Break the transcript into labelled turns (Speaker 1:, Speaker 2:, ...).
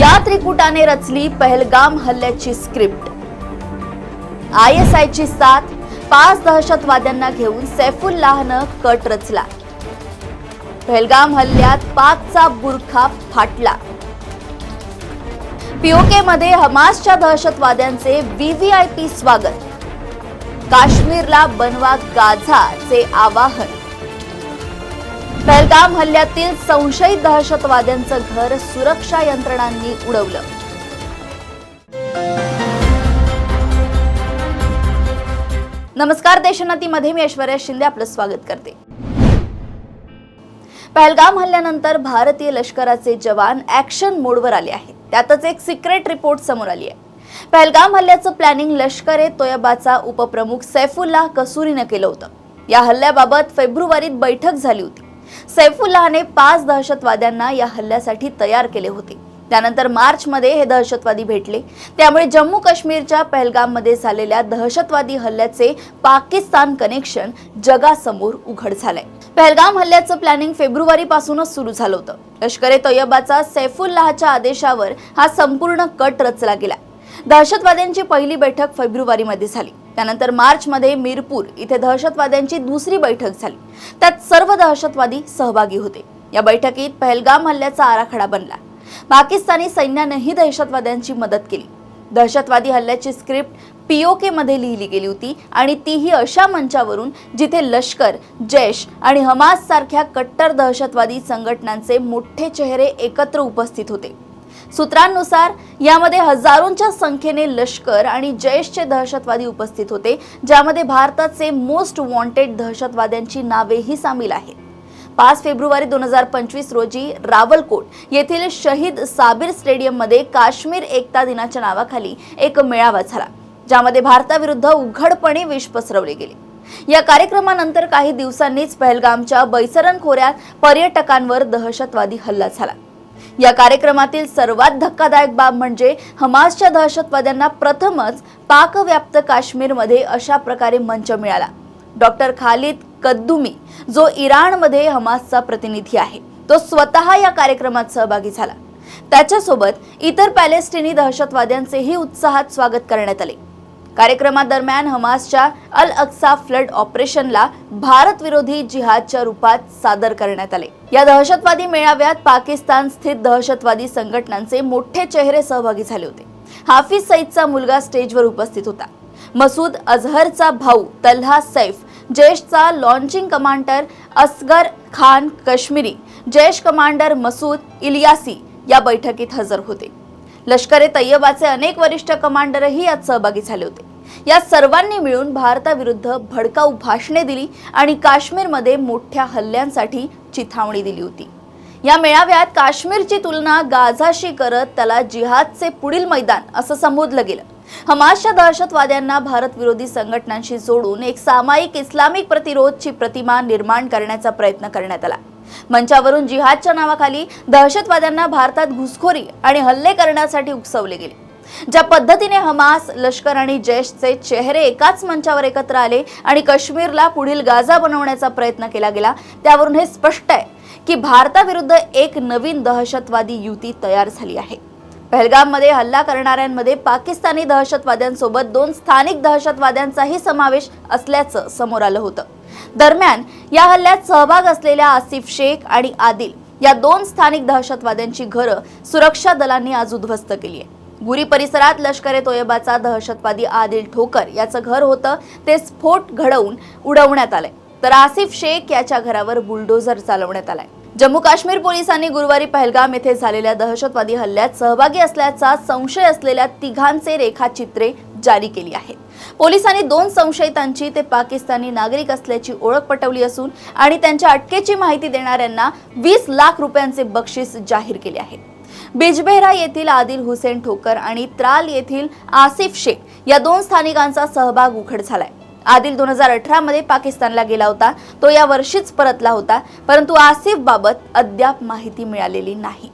Speaker 1: या त्रिकुटाने रचली पहलगाम हल्ल्याची स्क्रिप्ट। ISIची साथ, 5 दहशतवाद्यांना घेऊन सैफुल्लाहनं कट रचला। पहलगाम हल्ल्यात पाकचा बुरखा फाटला। POK मध्ये हमासच्या दहशतवाद्यांचे VVIP स्वागत। काश्मीरला बनवा गाझाचे आवाहन। पहलगाम हल्ल्यातील संशयित दहशतवाद्यांचं घर सुरक्षा यंत्रणांनी उडवलं। नमस्कार, देशोन्नतीमध्ये मी ऐश्वर्या शिंदे आपलं स्वागत करते। पहलगाम हल्ल्यानंतर भारतीय लष्कराचे जवान ऍक्शन मोडवर आले आहेत। त्यातच एक सिक्रेट रिपोर्ट समोर आली आहे। पहलगाम हल्ल्याचं प्लॅनिंग लष्कर-ए-तोयबाचा उपप्रमुख सैफुल्लाह कसूरीनं केलं होतं। या हल्ल्याबाबत फेब्रुवारीत बैठक झाली होती। सैफुल्लाहने 5 दहशतवाद्यांना या हल्ल्यासाठी तयार केले होते। त्यानंतर मार्चमध्ये हे दहशतवादी भेटले। त्यामुळे जम्मू काश्मीरच्या पहलगाममध्ये झालेल्या दहशतवादी हल्ल्याचे पाकिस्तान कनेक्शन जगासमोर उघड झालंय। पहलगाम हल्ल्याचं प्लॅनिंग फेब्रुवारीपासूनच सुरू झालं होतं। लष्कर-ए-तोयबाचा सैफुल्लाहच्या आदेशावर हा संपूर्ण कट रचला गेला। दहशतवाद्यांची पहिली बैठक फेब्रुवारीमध्ये झाली। त्यानंतर मार्चमध्ये मीरपूर इथे दहशतवाद्यांची दुसरी बैठक झाली। त्यात सर्व दहशतवादी सहभागी होते। या बैठकीत पहलगाम हल्ल्याचा आराखडा बनला। पाकिस्तानी सैन्यानेही दहशतवाद्यांची मदत केली। दहशतवादी हल्ल्याची स्क्रिप्ट POK मध्ये लिहिली गेली होती आणि तीही अशा मंचावरून जिथे लष्कर, जैश आणि हमास सारख्या कट्टर दहशतवादी संघटनांचे मोठे चेहरे एकत्र उपस्थित होते। सूत्रांनुसार यामध्ये हजारोंच्या संख्येने लष्कर आणि जैशचे दहशतवादी उपस्थित होते, ज्यामध्ये भारताचे मोस्ट वॉन्टेड दहशतवाद्यांची नावेही सामील आहेत। 5 फेब्रुवारी 2025 रोजी रावलकोट येथील शहीद साबिर स्टेडियम मध्ये काश्मीर एकता दिनाच्या नावाखाली एक मेळावा झाला, ज्यामध्ये भारताविरुद्ध उघडपणे विष पसरवले गेले। या कार्यक्रमानंतर काही दिवसांनीच पहलगामच्या बैसरन खोऱ्यात पर्यटकांवर दहशतवादी हल्ला झाला। या कार्यक्रमातील सर्वात धक्कादायक बाब म्हणजे हमासच्या दहशतवाद्यांना प्रथमच पाकव्याप्त काश्मीरमध्ये अशा प्रकारे मंच मिळाला। डॉक्टर खालिद कद्दुमी, जो इराणमध्ये हमासचा प्रतिनिधी आहे, तो स्वतः या कार्यक्रमात सहभागी झाला। त्याच्यासोबत इतर पॅलेस्टिनी दहशतवाद्यांचेही उत्साहात स्वागत करण्यात आले। कार्यक्रमादरम्यान हमासच्या अल अक्सा फ्लड ऑपरेशनला भारत विरोधी जिहादच्या रूपात सादर करण्यात आले। या दहशतवादी मेळाव्यात पाकिस्तान स्थित दहशतवादी संघटनांचे मोठे चेहरे सहभागी झाले होते। हाफिज सईदचा मुलगा स्टेजवर उपस्थित होता। मसूद अझहरचा भाऊ तल्हा सैफ, जैशचा launching commander Asghar Khan Kashmiri, Jaish commander Masood Iliyasi या बैठकीत हजर होते। लष्कर-ए-तोयबाचे अनेक वरिष्ठ कमांडरही यात सहभागी झाले होते। या सर्वांनी मिळून भारताविरुद्ध भडकाऊ भाषणे दिली आणि काश्मीरमध्ये मोठ्या हल्ल्यांसाठी चिथावणी दिली होती। या मेळाव्यात काश्मीरची तुलना गाझाशी करत त्याला जिहादचे पुढील मैदान असं संबोधलं गेलं। हमासच्या दहशतवाद्यांना भारत विरोधी संघटनांशी जोडून एक सामायिक इस्लामिक प्रतिरोधची प्रतिमा निर्माण करण्याचा प्रयत्न करण्यात आला। मंचावरून जिहादच्या नावाखाली दहशतवाद्यांना भारतात घुसखोरी आणि हल्ले करण्यासाठी उकसवले गेले। ज्या पद्धतीने हमास, लष्कर आणि जैशचे चेहरे एकाच मंचावर एकत्र आले आणि काश्मीरला पुढील गाझा बनवण्याचा प्रयत्न केला गेला, त्यावरून हे स्पष्ट आहे की भारताविरुद्ध एक नवीन दहशतवादी युती तयार झाली आहे। पहलगाममध्ये हल्ला करणाऱ्यांमध्ये पाकिस्तानी दहशतवाद्यांसोबत 2 स्थानिक दहशतवाद्यांचाही समावेश असल्याचं समोर आलं होतं। दरम्यान या हल्ल्यात सहभाग असलेल्या आसिफ शेख आणि आदिल या 2 स्थानिक दहशतवाद्यांची घरं सुरक्षा दलांनी आज उद्ध्वस्त केली आहे। गुरी परिसरात लष्कर-ए-तोयबाचा दहशतवादी आदिल ठोकर याचं घर होतं, ते स्फोट घडवून उडवण्यात आलंय, तर आसिफ शेख याच्या घरावर बुलडोझर चालवण्यात आलाय। जम्मू काश्मीर पोलिसांनी गुरुवारी पहलगाम येथे झालेल्या दहशतवादी हल्ल्यात सहभागी असल्याचा संशय असलेल्या तिघांचे रेखाचित्रे जारी केली आहेत। पोलिसांनी 2 संशयितांची ते पाकिस्तानी नागरिक असल्याची ओळख पटवली असून आणि त्यांच्या अटकेची माहिती देणाऱ्यांना 20 लाख रुपयांचे बक्षीस जाहीर केले आहे। बिजबेहरा येथील आदिल हुसेन ठोकर आणि त्राल येथील आसिफ शेख या 2 स्थानिकांचा सहभाग उघड झालाय। आदिल 2018 मध्ये पाकिस्तानला गेला होता। तो या वर्षीच परतला होता, परंतु आसिफ बाबत अद्याप माहिती मिळालेली नाही।